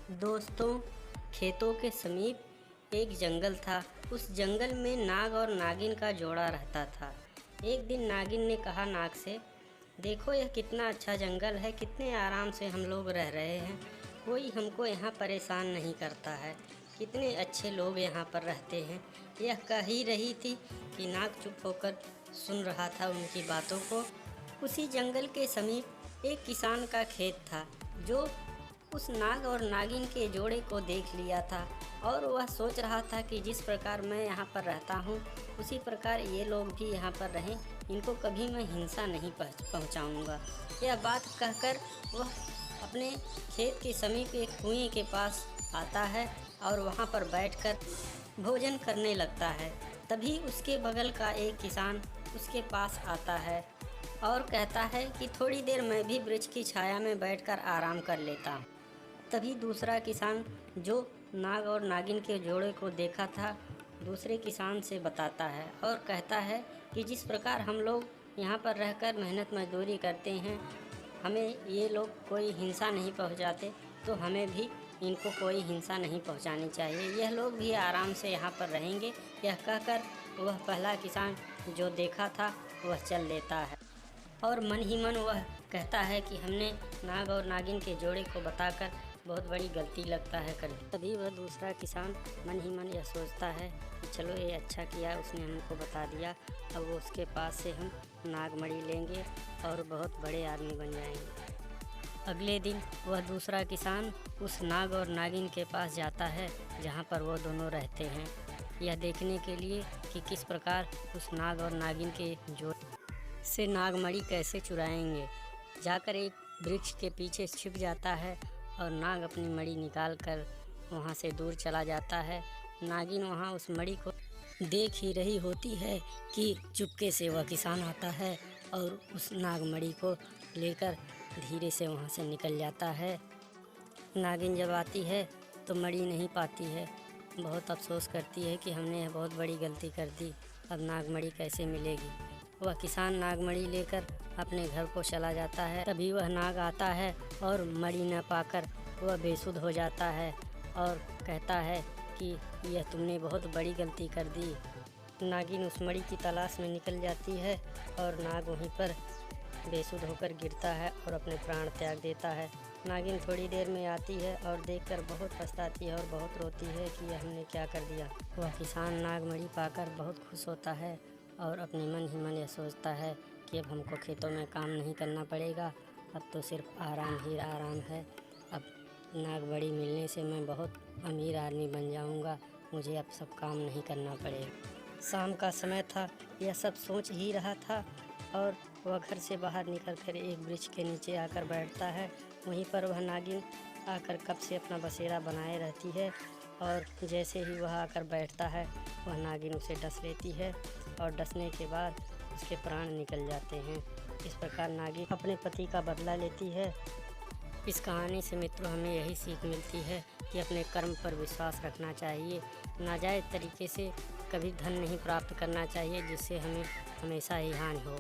दोस्तों, खेतों के समीप एक जंगल था। उस जंगल में नाग और नागिन का जोड़ा रहता था। एक दिन नागिन ने कहा नाग से, देखो यह कितना अच्छा जंगल है, कितने आराम से हम लोग रह रहे हैं, कोई हमको यहाँ परेशान नहीं करता है, कितने अच्छे लोग यहाँ पर रहते हैं। यह कह ही रही थी कि नाग चुप होकर सुन रहा था उनकी बातों को। उसी जंगल के समीप एक किसान का खेत था जो उस नाग और नागिन के जोड़े को देख लिया था और वह सोच रहा था कि जिस प्रकार मैं यहाँ पर रहता हूँ उसी प्रकार ये लोग भी यहाँ पर रहें, इनको कभी मैं हिंसा नहीं पहुँचाऊँगा। यह बात कहकर वह अपने खेत के समीप एक कुएं के पास आता है और वहाँ पर बैठकर भोजन करने लगता है। तभी उसके बगल का एक किसान उसके पास आता है और कहता है कि थोड़ी देर मैं भी वृक्ष की छाया में बैठकर आराम कर लेता हूँ। तभी दूसरा किसान जो नाग और नागिन के जोड़े को देखा था दूसरे किसान से बताता है और कहता है कि जिस प्रकार हम लोग यहाँ पर रहकर मेहनत मजदूरी करते हैं, हमें ये लोग कोई हिंसा नहीं पहुँचाते, तो हमें भी इनको कोई हिंसा नहीं पहुँचानी चाहिए, यह लोग भी आराम से यहाँ पर रहेंगे। यह कहकर वह पहला किसान जो देखा था वह चल देता है और मन ही मन वह कहता है कि हमने नाग और नागिन के जोड़े को बताकर बहुत बड़ी गलती लगता है कर दी। तभी वह दूसरा किसान मन ही मन यह सोचता है कि चलो ये अच्छा किया उसने हमको बता दिया, अब वो उसके पास से हम नागमणि लेंगे और बहुत बड़े आदमी बन जाएंगे। अगले दिन वह दूसरा किसान उस नाग और नागिन के पास जाता है जहाँ पर वो दोनों रहते हैं, यह देखने के लिए कि किस प्रकार उस नाग और नागिन के जोड़े से नागमणि कैसे चुराएंगे। जाकर एक वृक्ष के पीछे छिप जाता है और नाग अपनी मणि निकाल कर वहाँ से दूर चला जाता है। नागिन वहाँ उस मणि को देख ही रही होती है कि चुपके से वह किसान आता है और उस नागमणि को लेकर धीरे से वहाँ से निकल जाता है। नागिन जब आती है तो मणि नहीं पाती है, बहुत अफसोस करती है कि हमने यह बहुत बड़ी गलती कर दी, अब नागमणि कैसे मिलेगी। वह किसान नागमणि लेकर अपने घर को चला जाता है। तभी वह नाग आता है और मणि न पाकर वह बेसुध हो जाता है और कहता है कि यह तुमने बहुत बड़ी गलती कर दी। नागिन उस मणि की तलाश में निकल जाती है और नाग वहीं पर बेसुध होकर गिरता है और अपने प्राण त्याग देता है। नागिन थोड़ी देर में आती है और देखकर बहुत पछताती है और बहुत रोती है कि यह हमने क्या कर दिया। वह किसान नागमणि पाकर बहुत खुश होता है और अपने मन ही मन यह सोचता है कि अब हमको खेतों में काम नहीं करना पड़ेगा, अब तो सिर्फ आराम ही आराम है। अब नागमणि मिलने से मैं बहुत अमीर आदमी बन जाऊंगा, मुझे अब सब काम नहीं करना पड़ेगा। शाम का समय था, यह सब सोच ही रहा था और वह घर से बाहर निकलकर एक वृक्ष के नीचे आकर बैठता है। वहीं पर वह नागिन आकर कब से अपना बसेरा बनाए रहती है और जैसे ही वह आकर बैठता है वह नागिन उसे डस लेती है और डसने के बाद उसके प्राण निकल जाते हैं। इस प्रकार नागिन अपने पति का बदला लेती है। इस कहानी से मित्रों हमें यही सीख मिलती है कि अपने कर्म पर विश्वास रखना चाहिए, नाजायज़ तरीके से कभी धन नहीं प्राप्त करना चाहिए जिससे हमें हमेशा ही हानि हो।